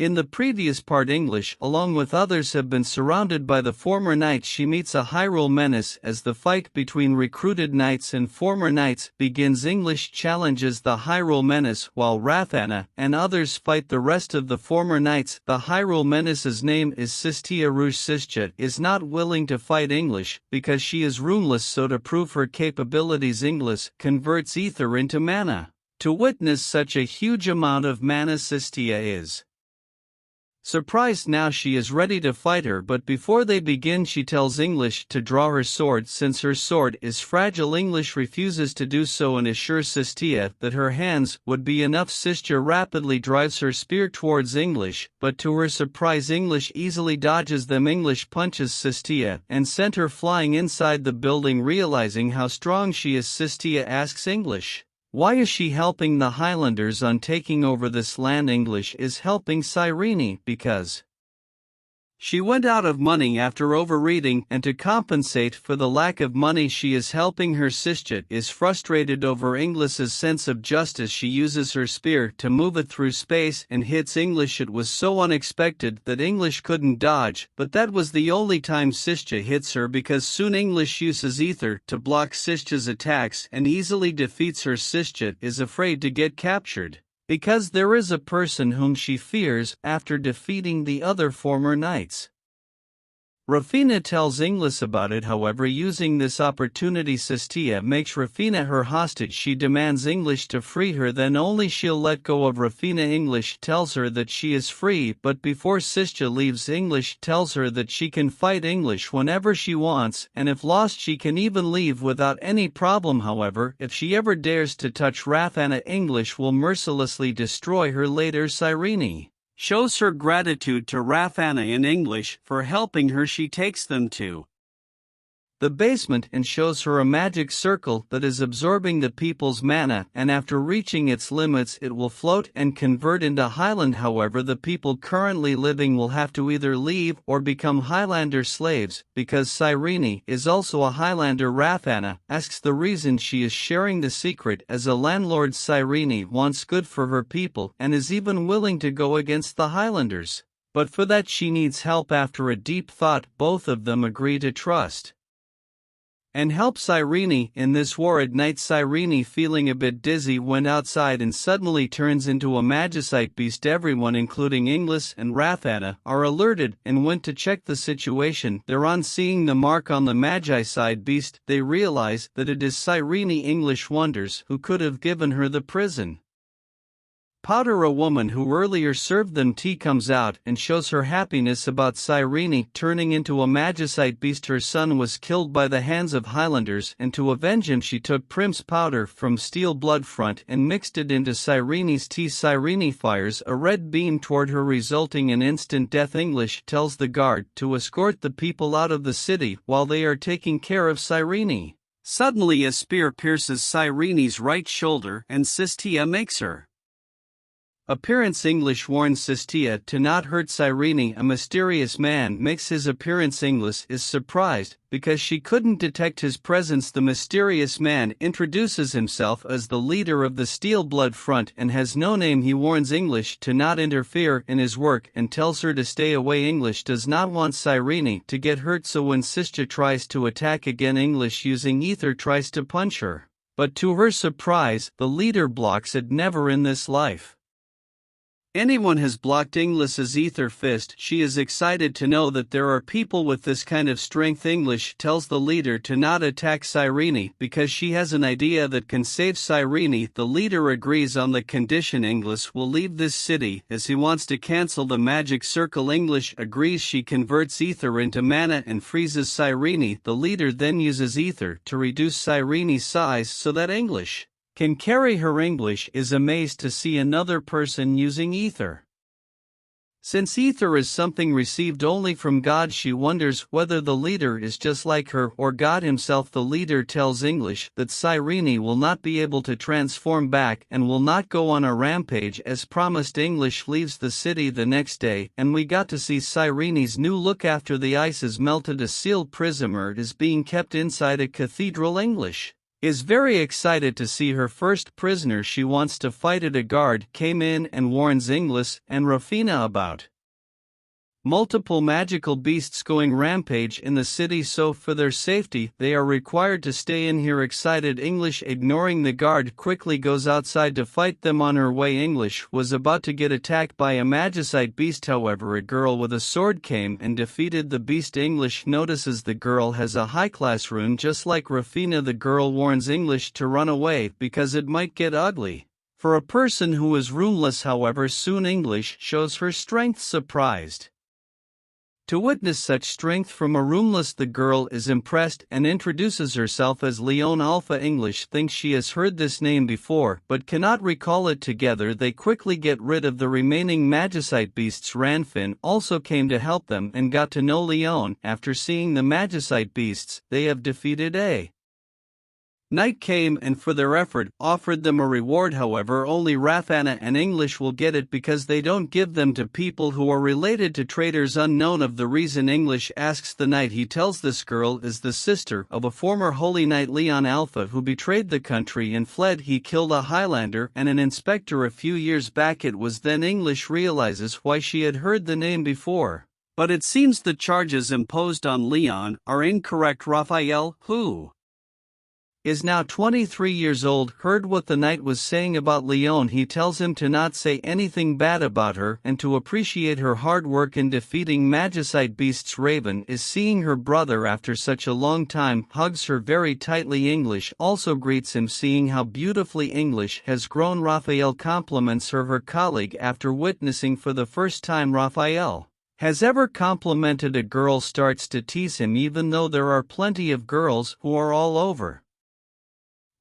In the previous part, English, along with others, have been surrounded by the former knights. She meets a Hyrule menace as the fight between recruited knights and former knights begins. English challenges the Hyrule menace while Rathanna and others fight the rest of the former knights. The Hyrule menace's name is Sistia Rouge. Sistia is not willing to fight English because she is runeless, so to prove her capabilities, English converts ether into mana. To witness such a huge amount of mana, Sistia is surprised. Now she is ready to fight her, but before they begin she tells English to draw her sword since her sword is fragile. English refuses to do so and assures Sistia that her hands would be enough. Sistia rapidly drives her spear towards English, but to her surprise English easily dodges them. English punches Sistia and sent her flying inside the building. Realizing how strong she is, Sistia asks English, why is she helping the Highlanders on taking over this land? English is helping Cyrene because she went out of money after overeating, and to compensate for the lack of money she is helping her. Sistia is frustrated over English's sense of justice. She uses her spear to move it through space and hits English. It was so unexpected that English couldn't dodge, but that was the only time Sistia hits her because soon English uses ether to block Sistia's attacks and easily defeats her. Sistia is afraid to get captured because there is a person whom she fears after defeating the other former knights. Rafina tells English about it. However, using this opportunity, Sistia makes Rafina her hostage. She demands English to free her, then only she'll let go of Rafina. English tells her that she is free, but before Sistia leaves, English tells her that she can fight English whenever she wants, and if lost she can even leave without any problem. However, if she ever dares to touch Rathanna, English will mercilessly destroy her. Later, Cyrene shows her gratitude to Rathanna in English for helping her. She takes them to the basement and shows her a magic circle that is absorbing the people's mana, and after reaching its limits it will float and convert into Highland. However, the people currently living will have to either leave or become Highlander slaves, because Cyrene is also a Highlander. Rathanna asks the reason she is sharing the secret. As a landlord, Cyrene wants good for her people and is even willing to go against the Highlanders, but for that she needs help. After a deep thought, both of them agree to trust and help Cyrene in this war. At night, Cyrene, feeling a bit dizzy, went outside and suddenly turns into a magicite beast. Everyone, including English and Rathanna, are alerted and went to check the situation. Thereon, seeing the mark on the magicite beast, they realize that it is Cyrene. English wonders who could have given her the prison powder. A woman who earlier served them tea comes out and shows her happiness about Cyrene turning into a magicite beast. Her son was killed by the hands of Highlanders, and to avenge him she took Prim's powder from Steel Bloodfront and mixed it into Cyrene's tea. Cyrene fires a red beam toward her, resulting in instant death. English tells the guard to escort the people out of the city while they are taking care of Cyrene. Suddenly a spear pierces Cyrene's right shoulder and Sistia makes her appearance. English warns Sistia to not hurt Cyrene. A mysterious man makes his appearance. English is surprised because she couldn't detect his presence. The mysterious man introduces himself as the leader of the Steel Blood Front and has no name. He warns English to not interfere in his work and tells her to stay away. English does not want Cyrene to get hurt, so when Sistia tries to attack again, English using ether tries to punch her, but to her surprise, the leader blocks it. Never in this life anyone has blocked English's ether fist. She is excited to know that there are people with this kind of strength. English tells the leader to not attack Cyrene because she has an idea that can save Cyrene. The leader agrees on the condition English will leave this city as he wants to cancel the magic circle. English agrees. She converts ether into mana and freezes Cyrene. The leader then uses ether to reduce Cyrene's size so that English can carry her. English is amazed to see another person using ether. Since ether is something received only from God, she wonders whether the leader is just like her or God himself. The leader tells English that Cyrene will not be able to transform back and will not go on a rampage as promised. English leaves the city the next day, and we got to see Cyrene's new look after the ice is melted. A sealed prisoner is being kept inside a cathedral. English is very excited to see her first prisoner she wants to fight at. A guard came in and warns Inglis and Rafina about multiple magical beasts going rampage in the city, so for their safety they are required to stay in here. Excited English, ignoring the guard, quickly goes outside to fight them. On her way, English was about to get attacked by a magicite beast, however a girl with a sword came and defeated the beast. English notices the girl has a high-class rune just like Rafina. The girl warns English to run away because it might get ugly for a person who is runeless. However, soon English shows her strength. Surprised to witness such strength from a runeless, the girl is impressed and introduces herself as Leon Alpha. English thinks she has heard this name before but cannot recall it. Together they quickly get rid of the remaining magicite beasts. Ranfin also came to help them and got to know Leon. After seeing the magicite beasts they have defeated, a Knight came and for their effort offered them a reward. However, only Rafana and English will get it because they don't give them to people who are related to traitors. Unknown of the reason, English asks the knight. He tells this girl is the sister of a former holy knight, Leon Alpha, who betrayed the country and fled. He killed a Highlander and an inspector a few years back. It was then English realizes why she had heard the name before. But it seems the charges imposed on Leon are incorrect. Raphael, who is now 23 years old, heard what the knight was saying about Leon. He tells him to not say anything bad about her and to appreciate her hard work in defeating magicite beasts. Raven is seeing her brother after such a long time, hugs her very tightly. English also greets him, seeing how beautifully English has grown. Raphael compliments her colleague after witnessing for the first time Raphael has ever complimented a girl. Starts to tease him even though there are plenty of girls who are all over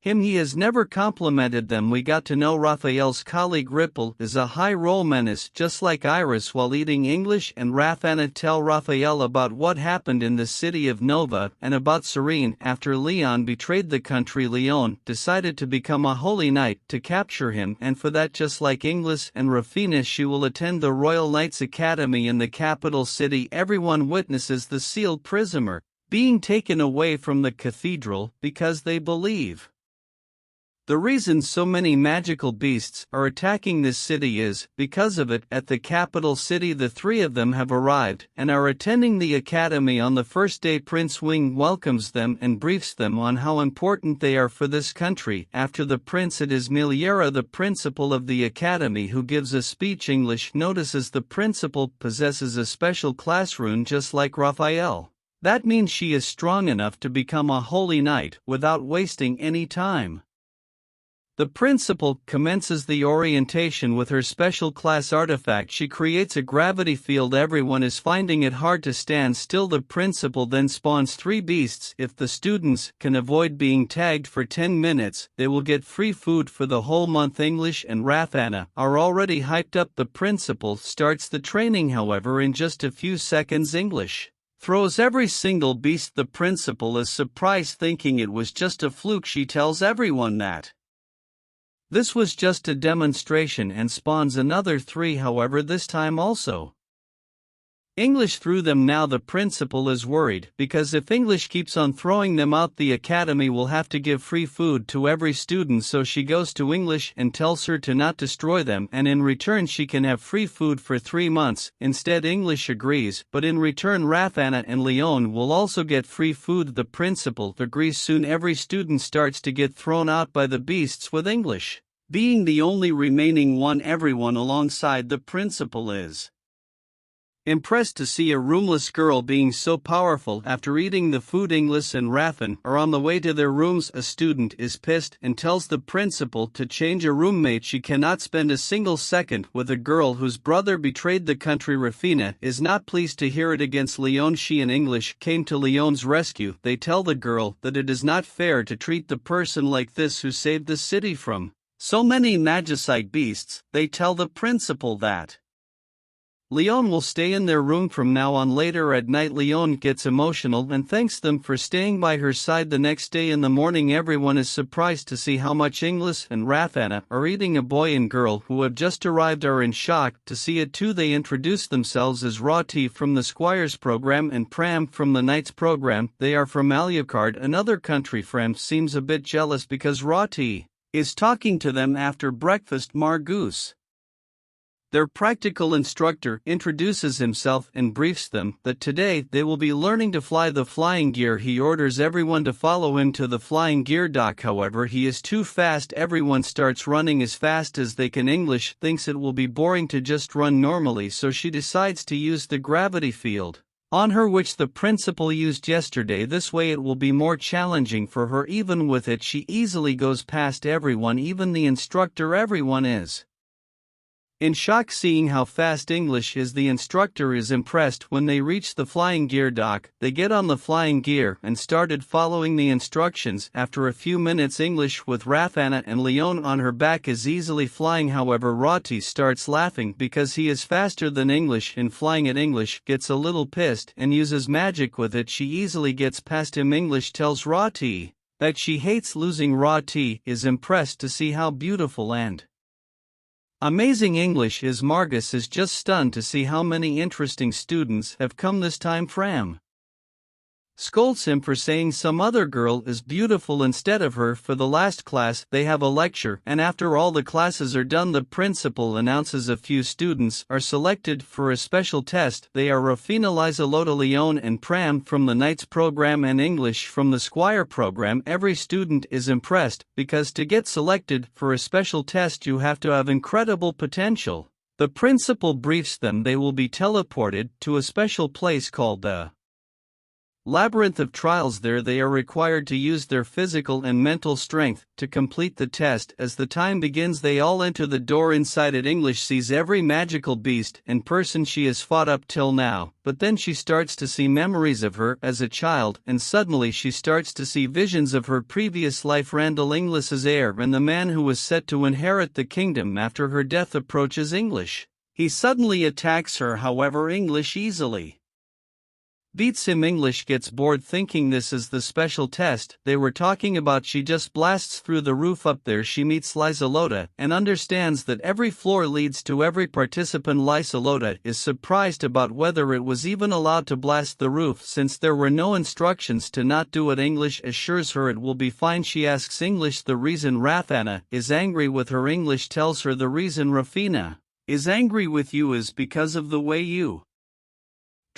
him. He has never complimented them. We got to know Raphael's colleague Ripple is a high role menace just like Iris. While eating, English and Rafana tell Raphael about what happened in the city of Nova and about Serene. After Leon betrayed the country, Leon decided to become a holy knight to capture him, and for that, just like Inglis and Rafina, she will attend the Royal Knights Academy in the capital city. Everyone witnesses the sealed prisoner being taken away from the cathedral because they believe the reason so many magical beasts are attacking this city is because of it. At the capital city, the three of them have arrived and are attending the academy. On the first day, Prince Wing welcomes them and briefs them on how important they are for this country. After the prince, it is Miliera, the principal of the academy, who gives a speech. English notices the principal possesses a special class rune just like Raphael. That means she is strong enough to become a holy knight without wasting any time. The principal commences the orientation with her special class artifact. She creates a gravity field. Everyone is finding it hard to stand still. The principal then spawns 3 beasts. If the students can avoid being tagged for 10 minutes, they will get free food for the whole month. English and Rafana are already hyped up. The principal starts the training. However, in just a few seconds, English throws every single beast. The principal is surprised, thinking it was just a fluke. She tells everyone that this was just a demonstration and spawns another 3. However, this time also English threw them. Now the principal is worried because if English keeps on throwing them out, the academy will have to give free food to every student. So she goes to English and tells her to not destroy them, and in return she can have free food for 3 months. Instead, English agrees, but in return Rafana and Leon will also get free food. The principal agrees. Soon every student starts to get thrown out by the beasts, with English being the only remaining one. Everyone alongside the principal is impressed to see a roomless girl being so powerful. After eating the food, Inglis and Raffin are on the way to their rooms. A student is pissed and tells the principal to change a roommate. She cannot spend a single second with a girl whose brother betrayed the country. Rafina is not pleased to hear it against Leon. She and English came to Leon's rescue. They tell the girl that it is not fair to treat the person like this who saved the city from so many magicite beasts. They tell the principal that Leon will stay in their room from now on. Later at night, Leon gets emotional and thanks them for staying by her side. The next day in the morning, everyone is surprised to see how much Inglis and Rathana are eating. A boy and girl who have just arrived are in shock to see it too. They introduce themselves as Roti from the Squires program and Pram from the Knights program. They are from Alucard, another country. Pram seems a bit jealous because Roti is talking to them after breakfast. Margoose, their practical instructor, introduces himself and briefs them that today they will be learning to fly the flying gear. He orders everyone to follow him to the flying gear dock. However, he is too fast. Everyone starts running as fast as they can. English thinks it will be boring to just run normally, so she decides to use the gravity field on her, which the principal used yesterday. This way it will be more challenging for her. Even with it, she easily goes past everyone, even the instructor. Everyone is in shock seeing how fast English is. The instructor is impressed. When they reach the flying gear dock, they get on the flying gear and started following the instructions. After a few minutes, English with Rathana and Leon on her back is easily flying. However, Roti starts laughing because he is faster than English in flying it. English gets a little pissed and uses magic with it. She easily gets past him. English tells Roti that she hates losing. Roti is impressed to see how beautiful and amazing English is. Margus is just stunned to see how many interesting students have come this time. Fram scolds him for saying some other girl is beautiful instead of her. For the last class, they have a lecture, and after all the classes are done, the principal announces a few students are selected for a special test. They are Rafina, Lisalota, Leon, and Pram from the Knights program and English from the Squire program. Every student is impressed because to get selected for a special test, you have to have incredible potential. The principal briefs them they will be teleported to a special place called the Labyrinth of Trials. There they are required to use their physical and mental strength to complete the test. As the time begins, they all enter the door. Inside it, English sees every magical beast and person she has fought up till now, but then she starts to see memories of her as a child, and suddenly she starts to see visions of her previous life. Randall, Inglis's heir and the man who was set to inherit the kingdom after her death, approaches English. He suddenly attacks her. However, English easily beats him. English gets bored thinking this is the special test they were talking about. She just blasts through the roof. Up there she meets Lisalota and understands that every floor leads to every participant. Lisalota is surprised about whether it was even allowed to blast the roof since there were no instructions to not do it. English assures her it will be fine. She asks English the reason Rathana is angry with her. English tells her the reason Rafina is angry with you is because of the way you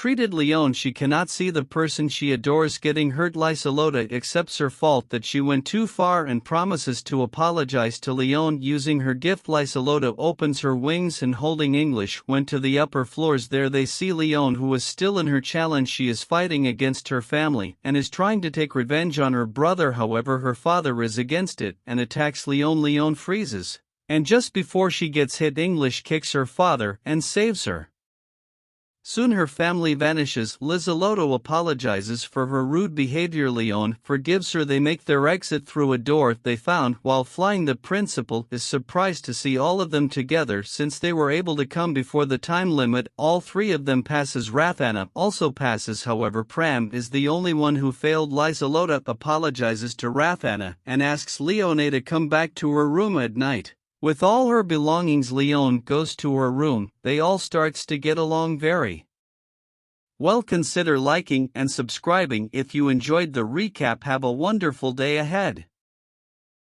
treated Leon. She cannot see the person she adores getting hurt. Lisalota accepts her fault that she went too far and promises to apologize to Leon using her gift. Lisalota opens her wings and holding English went to the upper floors. There they see Leon, who is still in her challenge. She is fighting against her family and is trying to take revenge on her brother. However, her father is against it and attacks Leon. Leon freezes, and just before she gets hit, English kicks her father and saves her. Soon her family vanishes. Lisalota apologizes for her rude behavior. Leon forgives her. They make their exit through a door they found while flying. The principal is surprised to see all of them together since they were able to come before the time limit. All three of them passes. Rathana also passes, however Pram is the only one who failed. Lisalota apologizes to Rathana and asks Leone to come back to her room at night. With all her belongings, Leon goes to her room. They all starts to get along very well. Consider liking and subscribing if you enjoyed the recap. Have a wonderful day ahead.